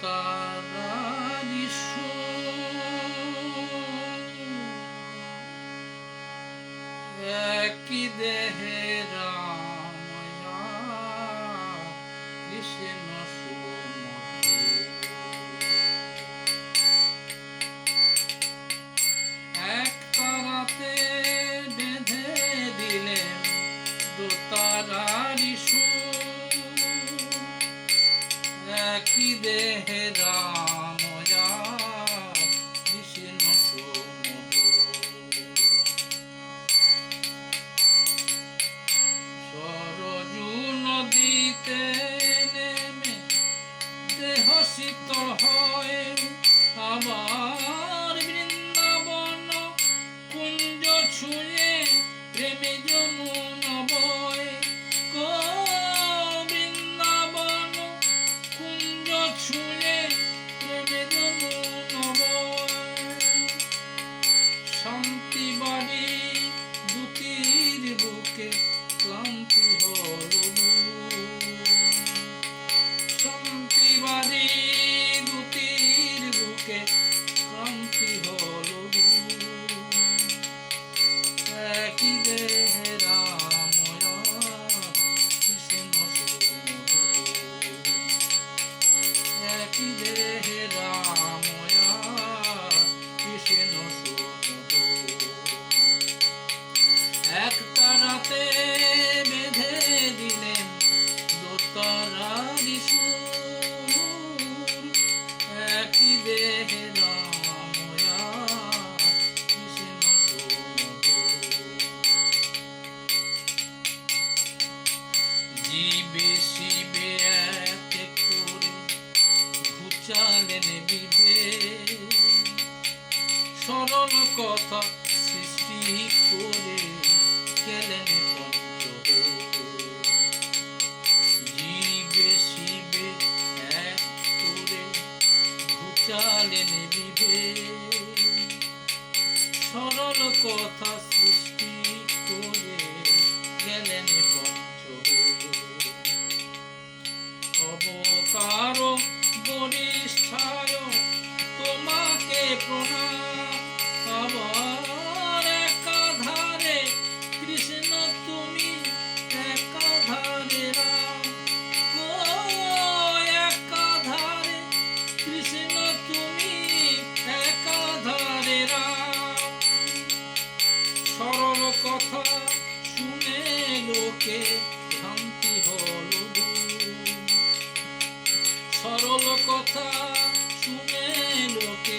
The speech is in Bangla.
তারারি একই দেহে রাময়া কৃষ্ণ এক তারাতে বেঁধে দিলেন দোতারারি একই দেহে রাময়া কৃষ্ণ সরজু নদীতে নেমে দেহ শীতল হয় আবার বৃন্দাবন কুঞ্জ ছুঁয়ে প্রেমে যমুনা বয় বৃন্দাবন কুঞ্জ ছুঁয়ে প্রেমে যমুনা বয় শান্তি বাড়ি দুটির বুকে ক্লান্তি হল শান্তি বাড়ি দুটির বুকে ক্লান্তি হল একই দেহে রাময়া কৃষ্ণ একই দেহে রাময়া কৃষ্ণ এক তারাতে বেঁধে দিলেন দোতারারি একই দেহে রাময়া কৃষ্ণ জীবে শিবে এক করে ঘুচালেন বিভেদ সরল কথা সৃষ্টি করে গেলেন পঞ্চবেদ জীবে শিবে এক করে ঘুচালেন বিভেদ সরল কথা সৃষ্টি করে গেলেন পঞ্চবেদ অবতার বরিষ্ঠায় তোমাকে প্রণাম আবার একাধারে কৃষ্ণ তুমি একাধারে রাম একাধারে কৃষ্ণ তুমি একাধারে রাম সরল কথা শুনে লোকে ভ্রান্তি হল সরল কথা শুনে লোকে